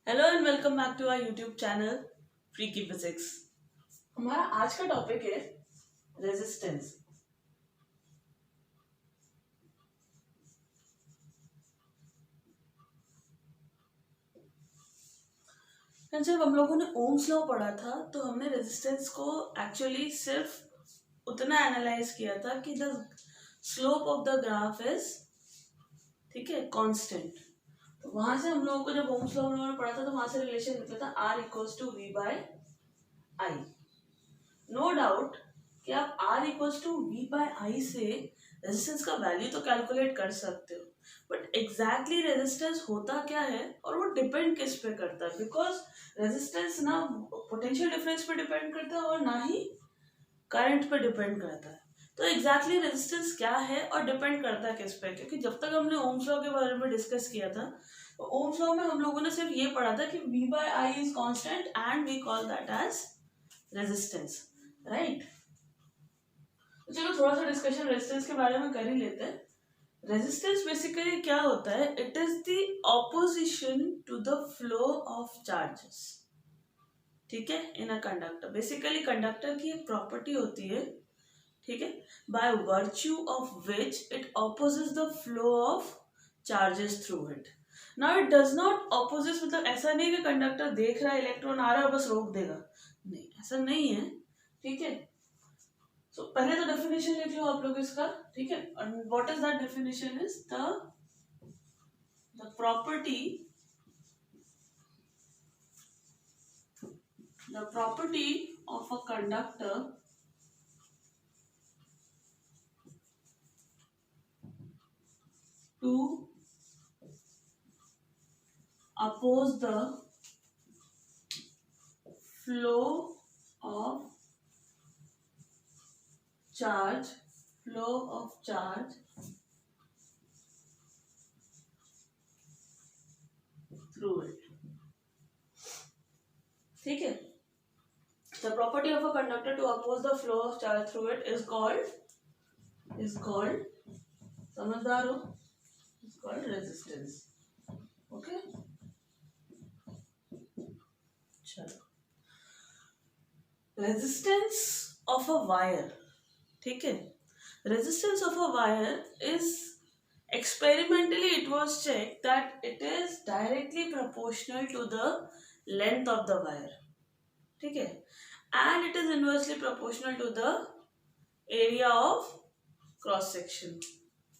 Hello and welcome back to our YouTube channel freaky physics. हमारा आज का topic है रेजिस्टेंस। जब हम लोगों ने ओम्स लॉ पढ़ा था तो हमने रेजिस्टेंस को एक्चुअली सिर्फ उतना एनालाइज किया था कि the slope of the graph is ठीक है कांस्टेंट। तो वहां से हम लोगों को जब ओम्स लॉ हम लोगों ने पढ़ा था तो वहां से रिलेशन निकला था R equals to V by I. No doubt कि आप R equals to V by I से रेजिस्टेंस का वैल्यू तो कैलकुलेट कर सकते हो, बट एग्जैक्टली रेजिस्टेंस होता क्या है और वो डिपेंड किस पे करता है, बिकॉज रेजिस्टेंस ना पोटेंशियल डिफरेंस पे डिपेंड करता है और ना ही करंट पे डिपेंड करता है। तो एग्जैक्टली रेजिस्टेंस क्या है और डिपेंड करता है किस पे, क्योंकि जब तक हमने ओम्स लॉ के बारे में डिस्कस किया था तो ओम्स लॉ में हम लोगों ने सिर्फ ये पढ़ा था कि V by I is constant and we call that as resistance, right. तो चलो थोड़ा सा डिस्कशन रेजिस्टेंस के बारे में कर ही लेते हैं। रेजिस्टेंस बेसिकली क्या होता है? It is the opposition to the flow of charges, ठीक है, in a conductor. Basically conductor की एक प्रॉपर्टी होती है, ठीक है, by virtue of which it opposite the flow of charges through it. Now it does not opposite, मतलब ऐसा नहीं कि कंडक्टर देख रहा है इलेक्ट्रॉन आ रहा है और बस रोक देगा, नहीं, ऐसा नहीं है, ठीक है। तो पहले तो डेफिनेशन लिख लो आप लोग इसका, ठीक है। What is that definition? Is the property of a conductor to oppose the flow of charge through it, ठीक है। The property of a conductor to oppose the flow of charge through it is called समझदार हो, is called resistance, okay। चलो, resistance of a wire, ठीक है। Resistance of a wire is experimentally it was checked that it is directly proportional to the length of the wire, ठीक है, and it is inversely proportional to the area of cross section,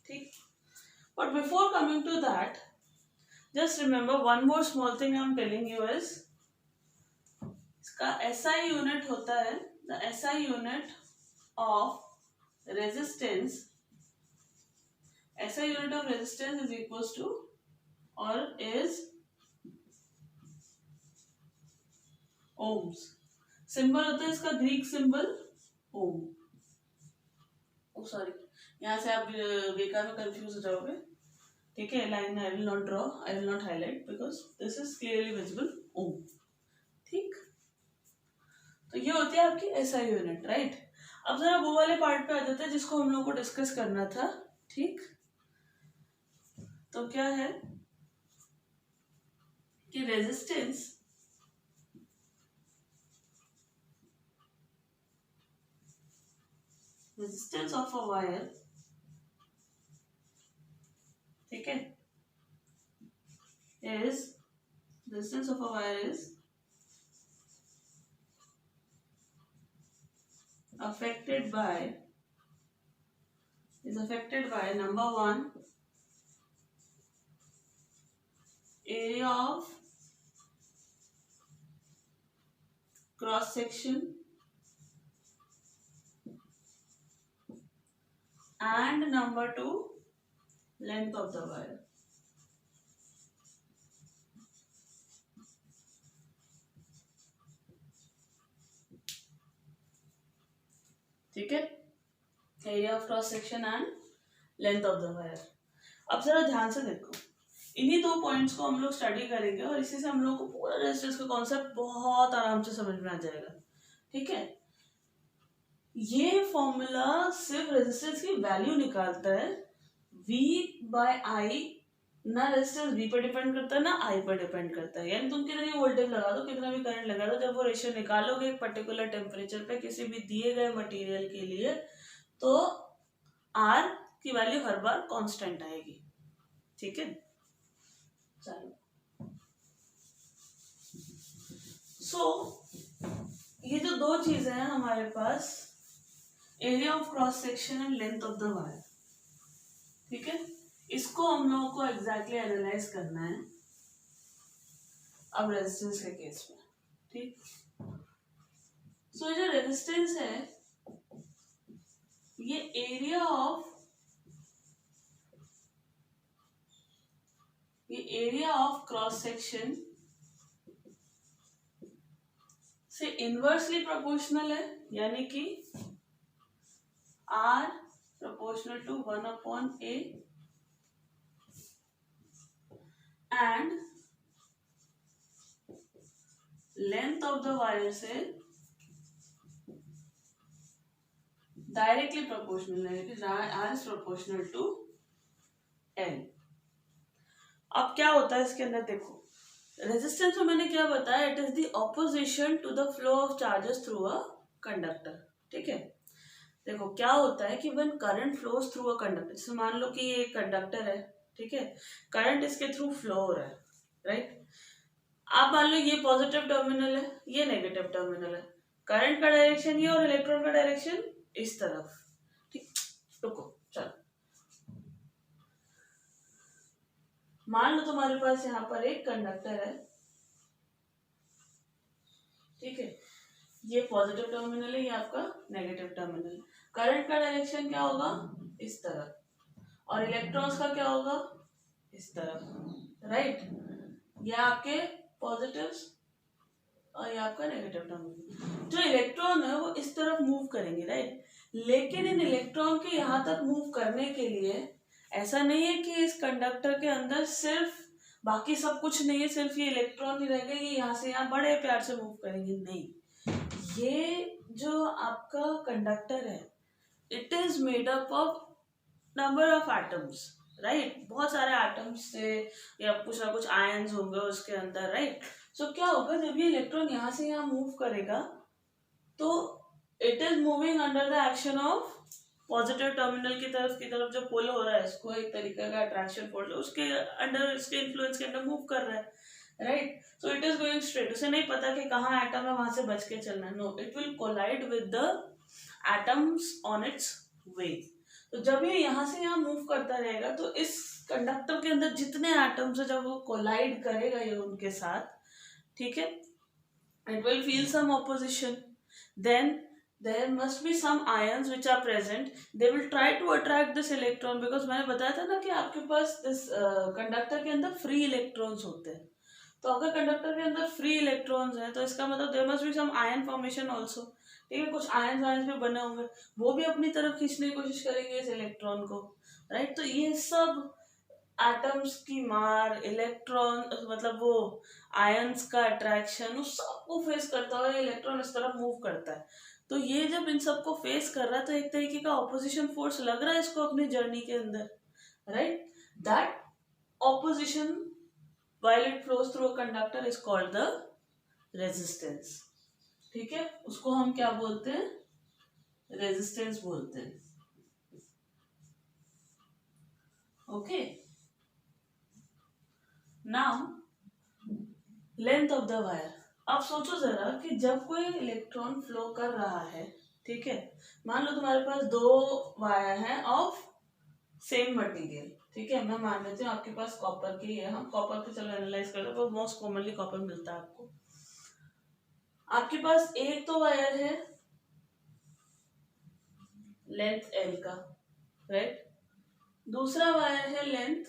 ठीक। But before coming to that, just remember one more small thing I am telling you is इसका SI unit होता है, the SI unit of resistance, SI unit of resistance is equals to or is ohms। Symbol होता है इसका Greek symbol ओम। ओ sorry, यहाँ से आप बेकार में कंफ्यूज हो जाओगे, ठीक है। Line I will not draw, I will not highlight because this is clearly visible Om, ठीक। तो ये होती है आपकी SI यूनिट, राइट। अब जरा वो वाले पार्ट पे आ जाते हैं जिसको हम लोग को डिस्कस करना था, ठीक। तो क्या है कि रेजिस्टेंस ऑफ अ वायर, ठीक है, is resistance of a wire is affected by number one, area of cross section and number two, length of the wire, ठीक है। Area of cross section and length of the wire. अब जरा ध्यान से देखो, इन्हीं दो पॉइंट्स को हम लोग स्टडी करेंगे और इसी से हम लोग को पूरा रेजिस्टेंस का कॉन्सेप्ट बहुत आराम से समझ में आ जाएगा, ठीक है। ये फॉर्मूला सिर्फ रेजिस्टेंस की वैल्यू निकालता है, V बाय आई ना रेजिस्टेंस V पे डिपेंड करता है ना I पे डिपेंड करता है, यानी तुम कितना भी वोल्टेज लगा दो, कितना भी करंट लगा दो, जब वो रेशियो निकालोगे एक पर्टिकुलर टेम्परेचर पे किसी भी दिए गए मटेरियल के लिए, तो R की वैल्यू हर बार कांस्टेंट आएगी। ठीक है, चलो ये जो दो चीजें हैं हमारे पास, area of cross section and length of the wire, ठीक है, इसको हम लोगों को एग्जैक्टली एनालाइज करना है अब रेजिस्टेंस के केस में। ठीक, सो जो रेजिस्टेंस है ये एरिया ऑफ क्रॉस सेक्शन से इनवर्सली प्रोपोर्शनल है, यानी कि R proportional to 1/A and length of the wire से डायरेक्टली प्रोपोर्शनल है, कि R is proportional to L। अब क्या होता है इसके अंदर, देखो रेजिस्टेंस में मैंने क्या बताया, it is the opposition to the flow of charges through a conductor. ठीक है, देखो क्या होता है कि when current flows through a conductor, जैसे मान लो कि ये कंडक्टर है, ठीक है, करंट इसके थ्रू फ्लो हो रहा है, राइट। आप मान लो ये पॉजिटिव टर्मिनल है, ये नेगेटिव टर्मिनल है, करंट का डायरेक्शन ये और इलेक्ट्रॉन का डायरेक्शन इस तरफ। ठीक, रुको, चलो मान लो तुम्हारे पास यहाँ पर एक कंडक्टर है, ठीक है, ये पॉजिटिव टर्मिनल है, ये आपका नेगेटिव टर्मिनल। करंट का डायरेक्शन क्या होगा, इस तरफ, और इलेक्ट्रॉन्स का क्या होगा, इस तरफ, राइट। ये आपके पॉजिटिव्स और ये आपका नेगेटिव टर्मिनल। जो इलेक्ट्रॉन है वो इस तरफ मूव करेंगे, राइट, लेकिन इन इलेक्ट्रॉन के यहाँ तक मूव करने के लिए ऐसा नहीं है कि इस कंडक्टर के अंदर सिर्फ बाकी सब कुछ नहीं है, सिर्फ ये इलेक्ट्रॉन ही रहेगा, ये यहाँ से यहाँ बड़े प्यार से मूव करेंगे, नहीं। ये जो आपका कंडक्टर है, it is made up of number of atoms, right, बहुत सारे एटम्स से, या कुछ ना कुछ आयन्स होंगे उसके अंदर, राइट। सो क्या होगा, जब ये इलेक्ट्रॉन यहाँ से यहाँ मूव करेगा तो it is moving under the action of positive terminal की तरफ जो पुल हो रहा है, इसको एक तरीके का अट्रैक्शन फोर्स उसके अंडर, इसके इन्फ्लुएंस के अंडर मूव कर रहा है, right. So it is going straight, उसे नहीं पता कि कहाँ एटम है, वहां से बच के चलना है, no, it will collide with the atoms on its way. तो जब ये यहाँ से यहाँ मूव करता रहेगा तो इस कंडक्टर के अंदर जितने एटम्स है, जब वो कोलाइड करेगा ये उनके साथ, ठीक है, it will feel some opposition, then there must be some ions which are present, they will try to attract this electron, because मैंने बताया था ना कि आपके पास इस कंडक्टर के अंदर फ्री इलेक्ट्रॉन्स होते हैं। तो अगर कंडक्टर के अंदर फ्री इलेक्ट्रॉन्स हैं तो इसका मतलब there must be some ion formation also, ठीक है, कुछ आयन भी बने होंगे, वो भी अपनी तरफ खींचने की कोशिश करेंगे इस इलेक्ट्रॉन को, राइट। तो ये सब एटम्स की मार, इलेक्ट्रॉन मतलब वो आयंस का अट्रैक्शन, उस सबको फेस करता हुआ इलेक्ट्रॉन इस तरफ मूव करता है। तो ये जब इन सबको फेस कर रहा है तो एक तरीके का ऑपोजिशन फोर्स लग रहा है इसको अपनी जर्नी के अंदर, right. That opposition while it flows through a conductor is called the resistance. ठीक है, उसको हम क्या बोलते हैं, रेजिस्टेंस बोलते हैं। Okay, now length of the wire. आप सोचो जरा कि जब कोई इलेक्ट्रॉन फ्लो कर रहा है, ठीक है, मान लो तुम्हारे पास दो वायर हैं ऑफ सेम मटेरियल, ठीक है, मैं मान लेती हूँ आपके पास कॉपर की है, हम कॉपर पे चलो एनालाइज करते हैं, मोस्ट कॉमनली कॉपर मिलता है आपको। आपके पास एक तो वायर है लेंथ एल का, राइट, दूसरा वायर है लेंथ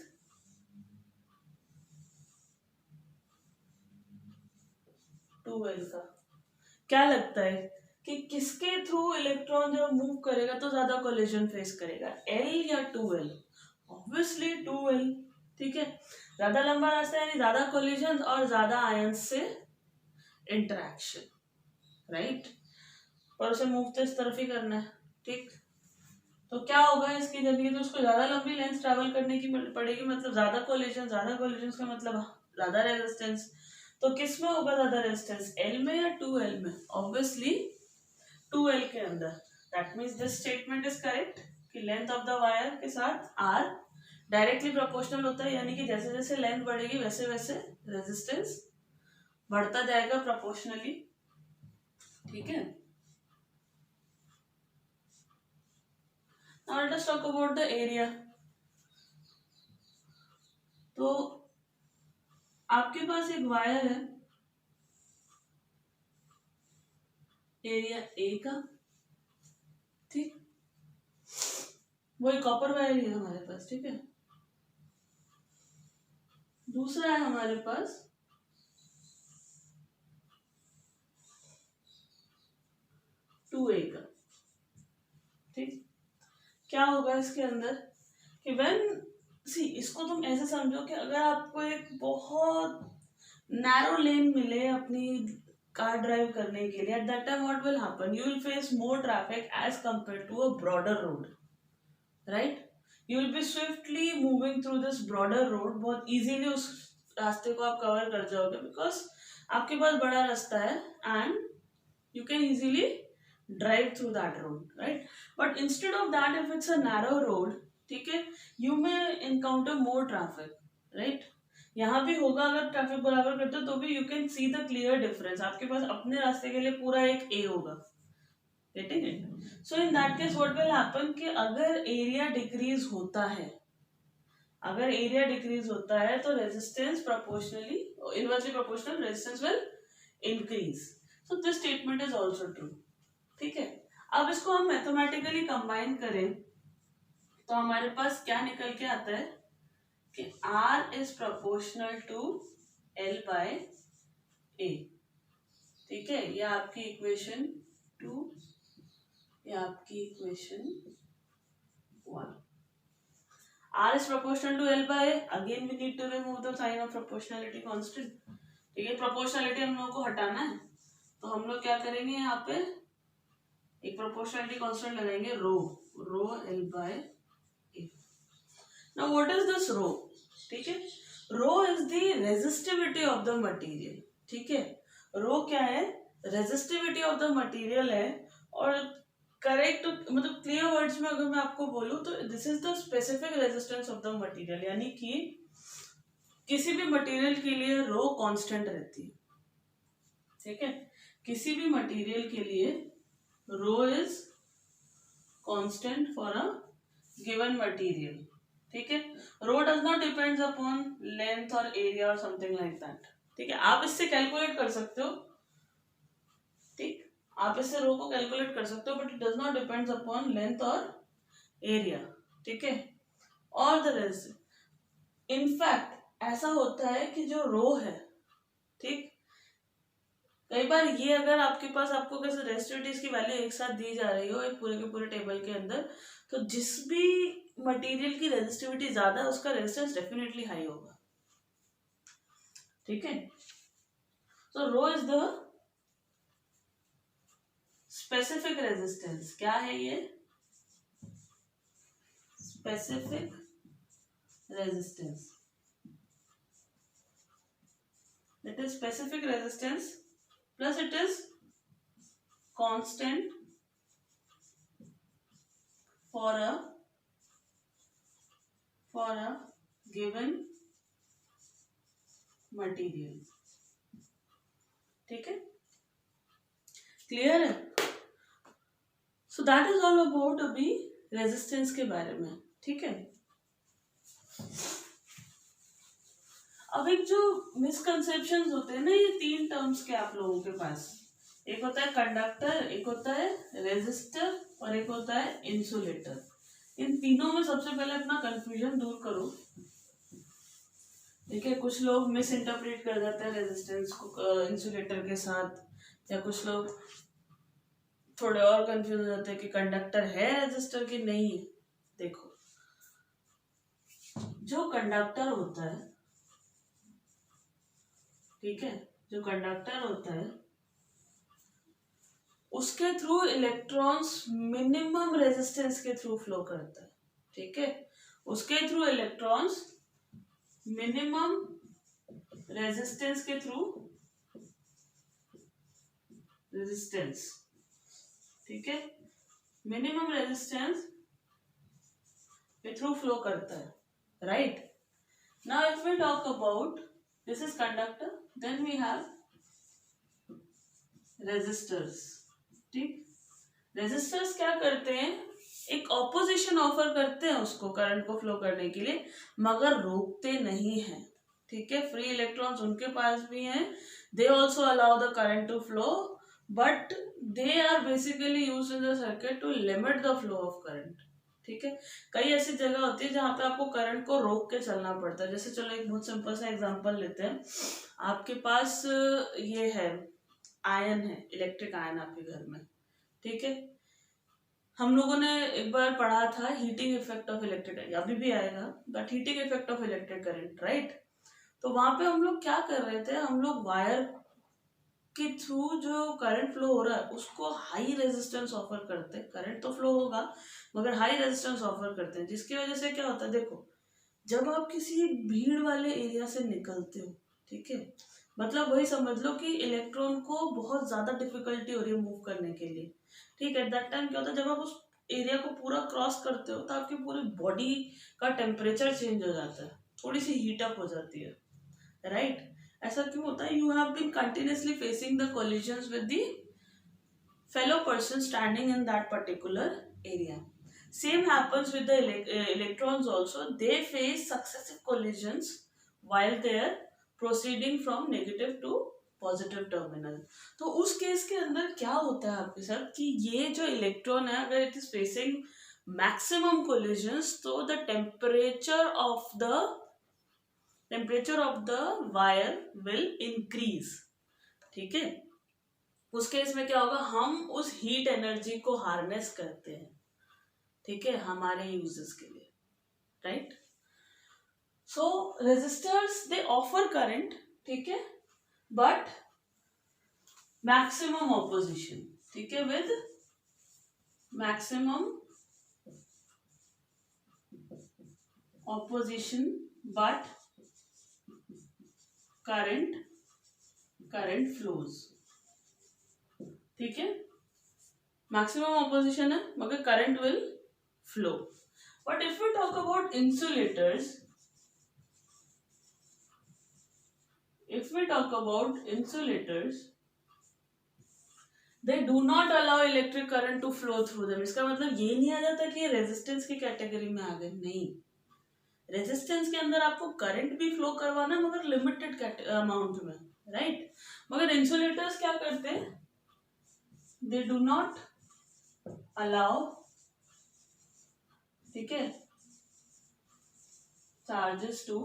2L का। क्या लगता है कि किसके थ्रू इलेक्ट्रॉन जब मूव करेगा तो ज्यादा कोलिजन फेस करेगा, L या 2L? ऑब्वियसली 2L, ठीक है, ज्यादा लंबा रास्ता यानी ज्यादा कोलिजन और ज्यादा आयंस से इंटरेक्शन, राइट, और उसे मूव तो इस तरफ ही करना है, ठीक। तो क्या होगा इसकी जगह, तो उसको ज्यादा लंबी लेंथ ट्रैवल करने की पड़ेगी, मतलब ज्यादा कोलिजन का मतलब ज्यादा रेजिस्टेंस। तो किस में होगा ज्यादा रेजिस्टेंस, एल में या 2L में? ऑब्वियसली 2L के अंदर। That means this statement is correct कि लेंथ ऑफ द वायर के साथ आर डायरेक्टली प्रोपोर्शनल होता है, यानी कि जैसे जैसे लेंथ बढ़ेगी वैसे वैसे रेजिस्टेंस बढ़ता जाएगा प्रोपोर्शनली। ठीक है, now let us talk about the area. तो आपके पास एक वायर है एरिया ए का, ठीक, वो एक कॉपर वायर ही है हमारे पास, ठीक है। दूसरा है हमारे पास 2A का, ठीक। क्या होगा इसके अंदर कि व्हेन सी, इसको तुम ऐसे समझो कि अगर आपको एक बहुत नैरो लेन मिले अपनी कार ड्राइव करने के लिए, at that time what will happen, you will face more traffic as compare to a broader road, right. You will be swiftly moving through this broader road, बहुत इजीली उस रास्ते को आप कवर कर जाओगे बिकॉज आपके पास बड़ा रास्ता है and you can easily drive through that road, right? But instead of that, if it's a narrow road, ठीक है, you may encounter more traffic, right? यहाँ भी होगा, अगर ट्रैफिक बराबर करते हो तो भी you can see the clear difference, आपके पास अपने रास्ते के लिए पूरा एक A होगा, getting it? So in that case what will happen कि अगर एरिया डिक्रीज होता है, अगर एरिया डिक्रीज होता है तो resistance proportionally inversely proportional resistance will increase. So this statement is also true, ठीक है। अब इसको हम मैथमेटिकली कंबाइन करें तो हमारे पास क्या निकल के आता है कि R is proportional to L by A, ठीक है। ये आपकी इक्वेशन 2, ये आपकी equation 1। R is proportional to L by A. Again we need to remove the sign of proportionality constant, ठीक है। प्रोपोर्शनलिटी हम लोगों को हटाना है तो हम लोग क्या करेंगे, यहाँ पे एक प्रोपोर्शनलिटी कांस्टेंट लगाएंगे rho L by A। Now what is this rho, ठीक है। Rho is the resistivity of the material, ठीक है। रो क्या है, रेजिस्टिविटी ऑफ द मटेरियल है। और करेक्ट मतलब क्लियर वर्ड्स में अगर मैं आपको बोलूं तो this is the specific resistance of the material, यानी कि किसी भी मटेरियल के लिए रो कांस्टेंट रहती है, ठीक है। किसी भी मटेरियल के लिए rho is constant for a given material, ठीक है। Rho does not depends upon length और एरिया और समथिंग लाइक दैट, ठीक है। आप इससे कैलकुलेट कर सकते हो, ठीक, आप इससे रो को कैलकुलेट कर सकते हो, but it does not depends upon length और एरिया, ठीक है। और द रेस्ट इनफैक्ट ऐसा होता है कि जो रो है, ठीक, कई बार ये अगर आपके पास आपको कैसे रेजिस्टिविटीज की वैल्यू एक साथ दी जा रही हो एक पूरे के पूरे टेबल के अंदर, तो जिस भी मटेरियल की रेजिस्टिविटी ज्यादा है उसका रेजिस्टेंस डेफिनेटली हाई होगा, ठीक है। सो रो इज द स्पेसिफिक रेजिस्टेंस, क्या है ये, specific resistance, it is specific resistance plus it is constant for a given material, ठीक है, क्लियर है। So that is all about अभी रेजिस्टेंस के बारे में, ठीक है। अब एक जो मिसकंसेप्शंस होते हैं ना, ये 3 टर्म्स के आप लोगों के पास, एक होता है कंडक्टर, एक होता है रेजिस्टर और एक होता है इंसुलेटर। इन तीनों में सबसे पहले अपना कंफ्यूजन दूर करो, ठीक है। कुछ लोग मिस इंटरप्रेट कर जाते हैं रेजिस्टेंस को इंसुलेटर के साथ, या कुछ लोग थोड़े और कंफ्यूज हो जाते हैं कि कंडक्टर है रेजिस्टर की नहीं। देखो, जो कंडक्टर होता है, ठीक है, जो कंडक्टर होता है उसके थ्रू इलेक्ट्रॉन्स मिनिमम रेजिस्टेंस के थ्रू फ्लो करता है, ठीक है। उसके थ्रू इलेक्ट्रॉन्स मिनिमम रेजिस्टेंस के थ्रू रेजिस्टेंस, ठीक है, मिनिमम रेजिस्टेंस के थ्रू फ्लो करता है, right. Now if we talk about this is conductor, then we have resistors, ठीक। रेजिस्टर्स क्या करते हैं, एक ऑपोजिशन ऑफर करते हैं उसको करंट को फ्लो करने के लिए, मगर रोकते नहीं है, ठीक है। फ्री इलेक्ट्रॉन्स उनके पास भी हैं, they also allow the current to flow, but they are basically used in the circuit to limit the flow of current, ठीक है। कई ऐसी जगह होती है जहां पे आपको करंट को रोक के चलना पड़ता है। जैसे चलो एक बहुत सिंपल सा एग्जांपल लेते हैं, आपके पास ये है आयन है, इलेक्ट्रिक आयन आपके घर में, ठीक है। हम लोगों ने एक बार पढ़ा था हीटिंग इफेक्ट ऑफ इलेक्ट्रिक, अभी भी आएगा, but heating effect of electric current, right. तो वहां पे हम लोग क्या कर रहे थे, हम लोग वायर के थ्रू जो करंट फ्लो हो रहा है उसको हाई रेजिस्टेंस ऑफर करते हैं। करंट तो फ्लो होगा मगर हाई रेजिस्टेंस ऑफर करते हैं, जिसकी वजह से क्या होता है, देखो जब आप किसी भीड़ वाले एरिया से निकलते हो, ठीक है, मतलब वही समझ लो कि इलेक्ट्रॉन को बहुत ज्यादा डिफिकल्टी हो रही है मूव करने के लिए, ठीक है। एट दैट टाइम क्या होता है, जब आप उस एरिया को पूरा क्रॉस करते हो तो आपकी पूरी बॉडी का टेम्परेचर चेंज हो जाता है, थोड़ी सी हीट अप हो जाती है, राइट। ऐसा क्यों होता है, you have been continuously facing the collisions with the fellow person standing in that particular area. Same happens with the electrons also. They face successive collisions while they are proceeding from negative to positive terminal. तो उस case के अंदर क्या होता है आपके साथ कि ये जो इलेक्ट्रॉन है अगर it is facing maximum collisions, तो the temperature of the wire will increase, ठीक है। उस केस में क्या होगा, हम उस हीट एनर्जी को हार्नेस करते हैं, ठीक है, हमारे यूजेस के लिए, right. So resistors they offer current, ठीक है, बट मैक्सिमम ऑपोजिशन, ठीक है, with maximum opposition, but current flows, ठीक है। मैक्सिमम ऑपोजिशन है मगर current will flow. But if we talk about insulators, they do not allow electric current to flow through them। इसका मतलब ये नहीं आ जाता कि ये रेजिस्टेंस की कैटेगरी में आ गए, नहीं। रेजिस्टेंस के अंदर आपको करंट भी फ्लो करवाना मगर लिमिटेड अमाउंट में, राइट। मगर इंसुलेटर्स क्या करते हैं, दे डू नॉट अलाउ, ठीक है, चार्जेस टू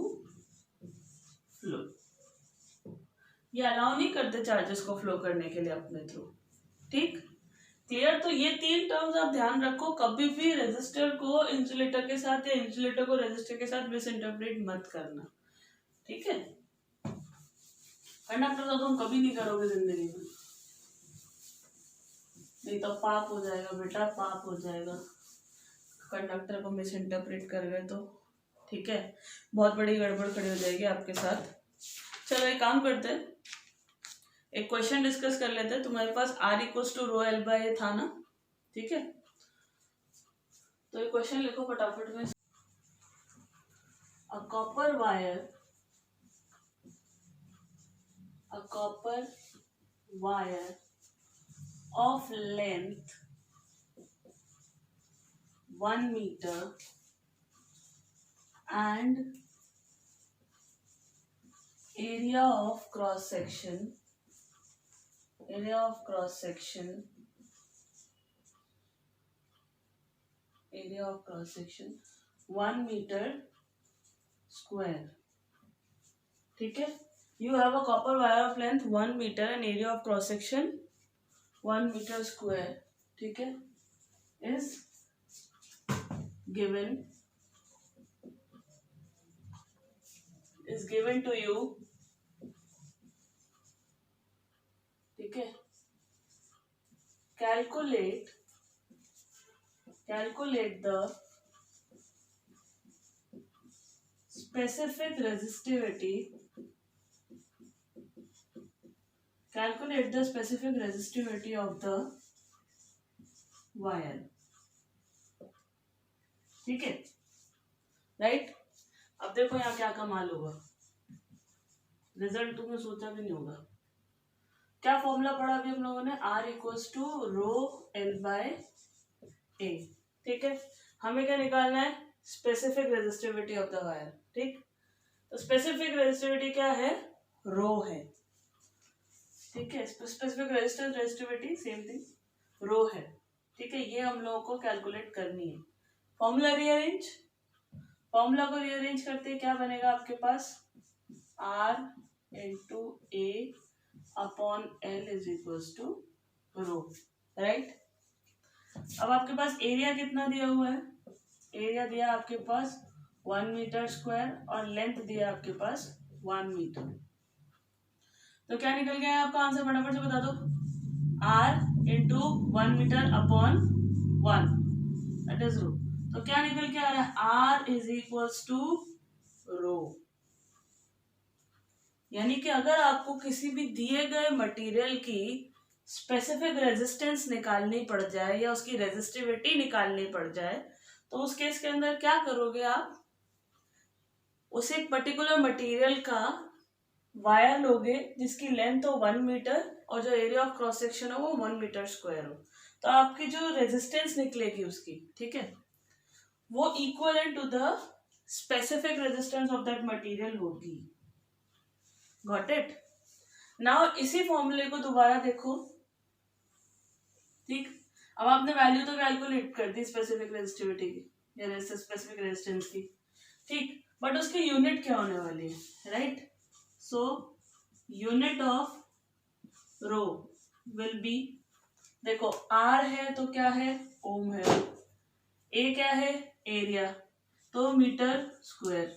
फ्लो। ये अलाउ नहीं करते चार्जेस को फ्लो करने के लिए अपने थ्रू, ठीक, क्लियर। तो ये तीन टर्म्स आप ध्यान रखो, कभी भी रेजिस्टर को इंसुलेटर के साथ या इंसुलेटर को रेजिस्टर के साथ मिस इंटरप्रेट मत करना, ठीक है। कंडक्टर तो तुम कभी नहीं करोगे जिंदगी में, नहीं तो पाप हो जाएगा बेटा, पाप हो जाएगा, कंडक्टर को मिस इंटरप्रेट कर गए तो, ठीक है, बहुत बड़ी गड़बड़ खड़ी हो जाएगी आपके साथ। चलो एक काम करते हैं, एक क्वेश्चन डिस्कस कर लेते हैं। तुम्हारे पास R equals to rho L by A था ना, ठीक है। तो एक क्वेश्चन लिखो फटाफट में। A copper wire of length 1 meter and area of cross section 1 meter square, ठीक है। You have a copper wire of length 1 meter and area of cross section 1 meter square, ठीक है, is given to you, ठीक है। calculate the specific resistivity of the wire. ठीक है, right. अब देखो यहाँ क्या कमाल होगा, रिजल्ट तुमने सोचा भी नहीं होगा। क्या फॉर्मूला पढ़ा अभी हम लोगों ने, R equals to rho L by A. ठीक है, हमें क्या निकालना है, specific resistivity of the wire. ठीक, तो स्पेसिफिक रेजिस्टिविटी क्या है, रो है। ठीक है, specific resistance resistivity same thing, rho है। ठीक है, ये हम लोगों को कैलकुलेट करनी है। फॉर्मूला को रीअरेंज करते क्या बनेगा आपके पास, R into A upon L is equals to rho, right. अब आपके पास एरिया कितना दिया हुआ है, एरिया दिया आपके पास 1 मीटर स्क्वायर और लेंथ दिया आपके पास 1 मीटर। तो क्या निकल गया है आपका आंसर, फटाफट से बता दो। R into 1 metre upon 1 that is rho. तो क्या निकल के आ रहा है, R is equals to rho. यानी कि अगर आपको किसी भी दिए गए मटेरियल की स्पेसिफिक रेजिस्टेंस निकालनी पड़ जाए या उसकी रेजिस्टिविटी निकालनी पड़ जाए, तो उस केस के अंदर क्या करोगे आप, उस एक पर्टिकुलर मटेरियल का वायर लोगे जिसकी लेंथ हो 1 मीटर और जो एरिया ऑफ क्रॉस सेक्शन हो वो 1 मीटर स्क्वायर हो, तो आपकी जो रेजिस्टेंस निकलेगी उसकी, ठीक है, वो equivalent to the specific resistance of that material होगी। Got it. नाउ इसी फॉर्मूले को दोबारा देखो। ठीक, अब आपने वैल्यू तो कैलकुलेट कर दी स्पेसिफिक रेजिस्टिविटी की या स्पेसिफिक रेजिस्टेंस की, ठीक, बट उसकी यूनिट क्या होने वाली है, right. So unit of rho will be, देखो R है तो क्या है, ओम है, ए क्या है, एरिया तो मीटर स्क्वायर,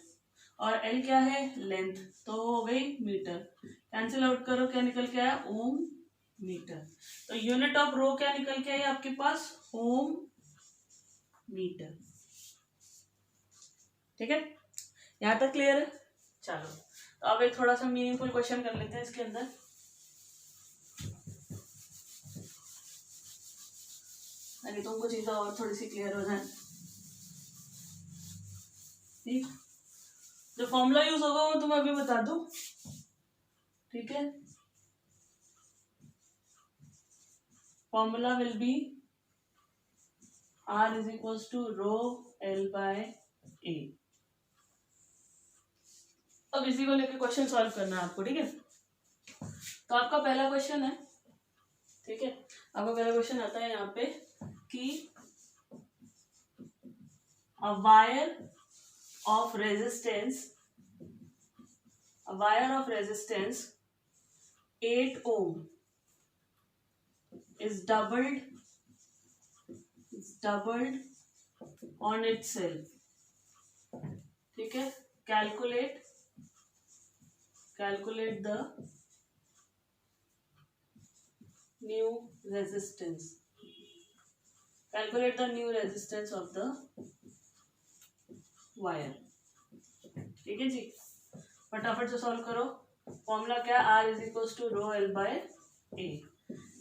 और L क्या है, लेंथ तो हो गई मीटर। कैंसिल आउट करो, क्या निकल के आया, ओम मीटर। तो यूनिट ऑफ रो क्या निकल के आई आपके पास, ओम मीटर। ठीक है, यहां तक क्लियर है। चलो, तो अब एक थोड़ा सा मीनिंगफुल क्वेश्चन कर लेते हैं इसके अंदर। ताकि तुमको चीजें और थोड़ी सी क्लियर हो जाए। ठीक, जो फॉर्मूला यूज होगा वो तुम्हें अभी बता दूं, ठीक है। Formula will be R is equals to rho L by A. अब इसी को लेकर क्वेश्चन सॉल्व करना है आपको, ठीक है। तो आपका पहला क्वेश्चन है, ठीक है, आपका पहला क्वेश्चन आता है यहाँ पे कि a wire of resistance 8 ohm is doubled on itself, ठीक है। calculate the new resistance of the wire, ठीक है जी। फटाफट से सॉल्व करो। फॉर्मूला क्या, R is equal to rho L by A.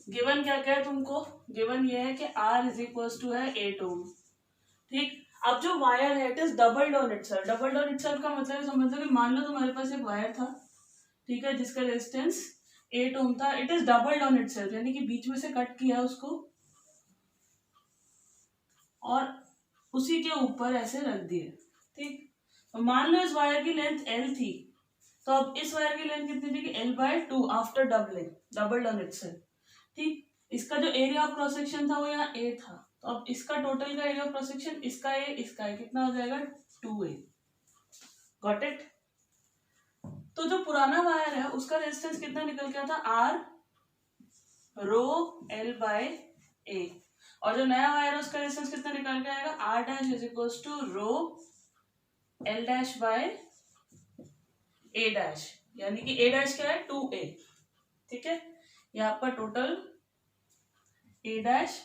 Given क्या क्या है तुमको, गिवन ये है कि R इज इक्वल टू है 8 ओम, ठीक। अब जो वायर है it is doubled on itself. Doubled on itself का मतलब समझ लो कि मान लो तुम्हारे पास एक वायर था, ठीक है, जिसका रेजिस्टेंस 8 ओम था, it is doubled on itself, यानी कि बीच में से कट किया उसको और उसी के ऊपर ऐसे रख दिए, ठीक। तो मान लो इस वायर की लेंथ L थी, तो अब इस वायर की लेंथ कितनी थी, L by 2 after doubled on itself, ठीक। इसका जो एरिया ऑफ क्रॉस सेक्शन था वो यहाँ A था, तो अब इसका टोटल का एरिया ऑफ क्रॉस सेक्शन इसका A कितना हो जाएगा, 2A। Got it. तो जो पुराना वायर है उसका रेजिस्टेंस कितना निकल गया था, R rho L by A, और जो नया वायर है उसका रेजिस्टेंस कितना निकल के आएगा, R dash is equals to rho L dash by A dash, यानी कि A डैश क्या है, 2A, ठीक है। ये आपका टोटल ए डैश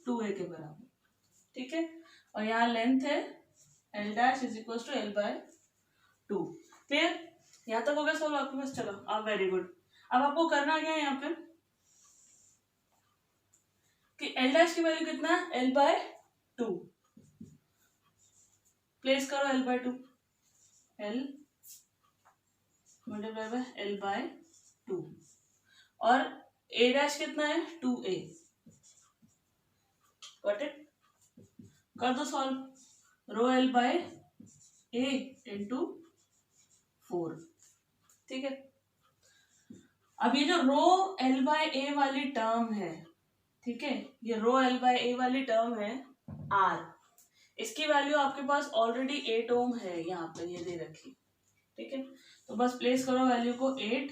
2a के बराबर, ठीक है। और यहाँ लेंथ है L dash is equal to L by 2। Clear? यहाँ तक हो गया सॉल्व आपके पास? चलो आप वेरी गुड। अब आपको करना क्या है यहाँ पे कि एल डैश की वैल्यू कितना है? L by 2। प्लेस करो L by 2, L multiply by L by 2 और ए डैश कितना है? 2a। Got it? कर दो solve. Row L by A into 4, ठीक है। अब ये जो रो एल बाय ए वाली टर्म है, ठीक है, ये रो एल बाय ए वाली टर्म है आर, इसकी वैल्यू आपके पास ऑलरेडी 8 ओम है, यहाँ पर ये दे रखी, ठीक है। तो बस प्लेस करो वैल्यू को 8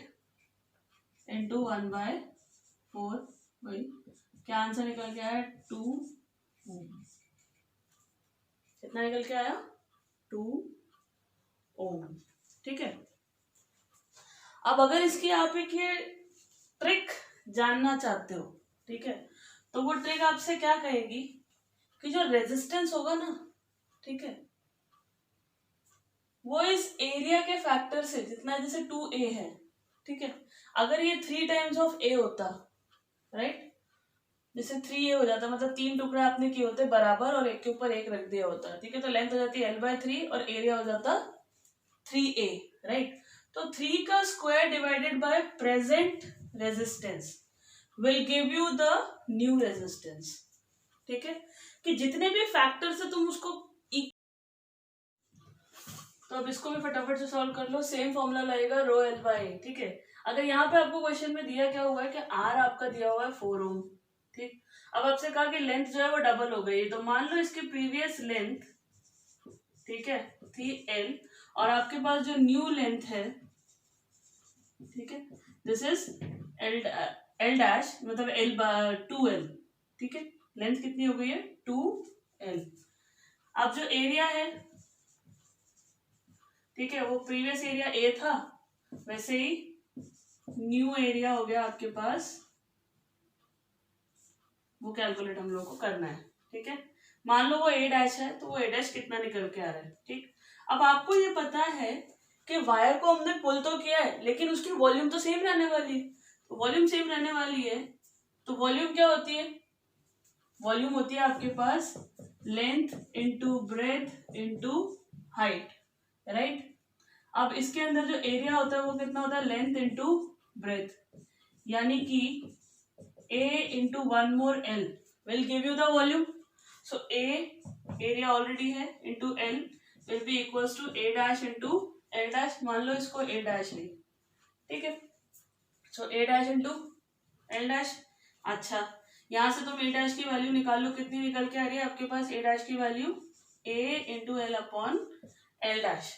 इंटू 1/4, वही क्या आंसर निकल के आया? 2 ओम। कितना निकल के आया? 2 ओम, ठीक है। अब अगर इसकी आप एक ये ट्रिक जानना चाहते हो, ठीक है, तो वो ट्रिक आपसे क्या कहेगी कि जो रेजिस्टेंस होगा ना, ठीक है, वो इस एरिया के फैक्टर से जितना, जैसे 2a है, ठीक है, अगर ये 3 टाइम्स ऑफ a होता, राइट, जैसे 3a हो जाता, मतलब 3 टुकड़े आपने किए होते बराबर और एक के ऊपर एक रख दिया होता, ठीक है, तो लेंथ हो जाती है l/3 और एरिया हो जाता 3a, राइट। तो 3 का square divided by present resistance will give you the new resistance, ठीक है, कि जितने भी फैक्टर से तुम उसको तो अब इसको भी फटाफट से सॉल्व कर लो। सेम फॉर्मूला लगेगा रो एल बाय ए, ठीक है। अगर यहाँ पे आपको क्वेश्चन में दिया क्या हुआ है कि आर आपका दिया हुआ है 4 ओम, ठीक। अब आपसे कहा कि लेंथ जो है वो डबल हो गई, तो मान लो इसकी प्रीवियस लेंथ, ठीक है, थी एल, और आपके पास जो न्यू लेंथ है, ठीक है, दिस इज एल डैश, मतलब एल 2l, ठीक है, लेंथ कितनी हो गई है? 2l। अब जो एरिया है, ठीक है, वो प्रीवियस एरिया ए था, वैसे ही न्यू एरिया हो गया आपके पास, वो कैलकुलेट हम लोग को करना है, ठीक है। मान लो वो ए डैश है, तो वो ए डैश कितना निकल के आ रहा है, ठीक। अब आपको ये पता है कि वायर को हमने पुल तो किया है, लेकिन उसकी वॉल्यूम तो सेम रहने वाली है, तो वॉल्यूम सेम रहने वाली है, तो वॉल्यूम क्या होती है? वॉल्यूम होती है आपके पास length into breadth into height, right. अब इसके अंदर जो एरिया होता है वो कितना होता है? लेंथ इंटू ब्रेथ, यानी कि a into 1 more l will give you the volume. So a area already है into l will be equals to a dash into l dash, मान लो इसको a dash नहीं, ठीक है। So a dash into l dash। अच्छा, यहाँ से तुम a dash की वैल्यू निकाल लो, कितनी निकल के आ रही है आपके पास? a dash की value a into l upon l dash।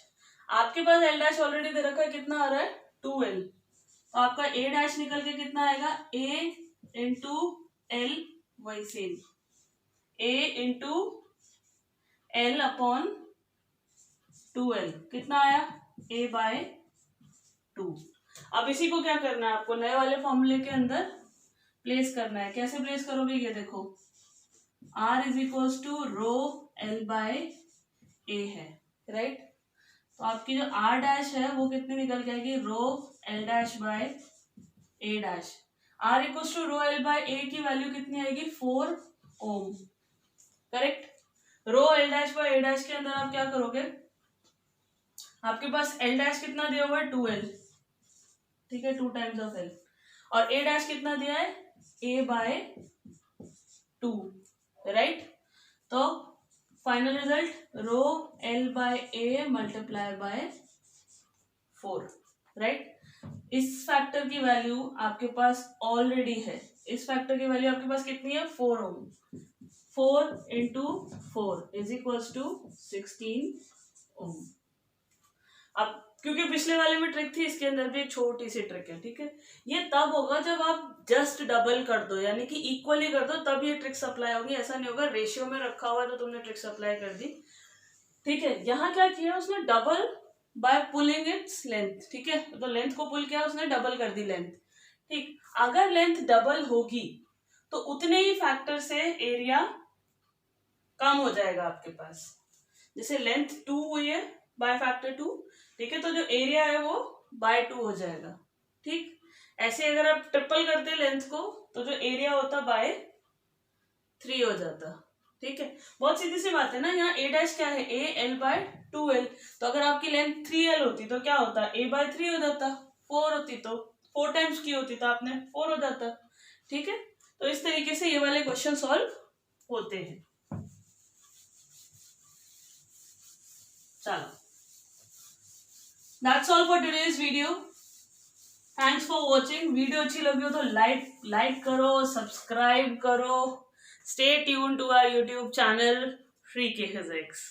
आपके पास l dash ऑलरेडी दे रखा है, कितना आ रहा है? 2l। तो आपका a dash निकल के कितना आएगा? a इंटू एल, वही same a into L upon 2l, कितना आया? a by 2। अब इसी को क्या करना है आपको? नए वाले फॉर्मूले के अंदर प्लेस करना है। कैसे प्लेस करोगे? ये देखो, r is equals to rho L by A है, राइट। तो आपकी जो r डैश है वो कितनी निकल के आएगी? Rho L dash by A dash. r equals to rho L by A की वैल्यू कितनी आएगी? 4 ohm, correct. Rho L dash by A dash के अंदर आप क्या करोगे? आपके पास एल डैश कितना दिया हुआ है? 2l, ठीक है, 2 टाइम्स ऑफ l। और ए डैश कितना दिया है? a by 2, right. तो final result rho L by A multiply by 4, right. इस फैक्टर की वैल्यू आपके पास ऑलरेडी है, इस फैक्टर की वैल्यू आपके पास कितनी है? 4 ओम। 4 इंटू 4 इज इक्वल्स टू 16 ओम। अब क्योंकि पिछले वाले में ट्रिक थी, इसके अंदर भी एक छोटी सी ट्रिक है, ठीक है। ये तब होगा जब आप जस्ट डबल कर दो, यानी कि इक्वली कर दो, तब ये ट्रिक्स अप्लाई होगी। ऐसा नहीं होगा रेशियो में रखा हुआ है तो तुमने ट्रिक्स अप्लाई कर दी, ठीक है। यहाँ क्या किया उसने? Double by pulling its length, ठीक है। तो लेंथ को पुल किया उसने, डबल कर दी लेंथ, ठीक। अगर लेंथ डबल होगी तो उतने ही फैक्टर से एरिया कम हो जाएगा आपके पास। जैसे लेंथ 2 हुई है बाय फैक्टर 2, ठीक है, तो जो एरिया है वो बाय 2 हो जाएगा। ठीक, ऐसे अगर आप ट्रिपल करते लेंथ को तो जो एरिया होता बाय 3 हो जाता। ठीक है, बहुत सीधी सी बात है ना। यहाँ ए डैश क्या है, ए एल बाय 2l, तो अगर आपकी लेंथ 3l होती तो क्या होता, a बाय 3 हो जाता। 4 होती तो 4 टाइम्स की होती तो आपने 4 हो जाता। ठीक है, तो इस तरीके से ये वाले क्वेश्चन सॉल्व होते हैं। चलो, that's all for today's video. Thanks for watching. Video अच्छी लगी हो तो लाइक करो, सब्सक्राइब करो। Stay tune to our YouTube channel freaky physics.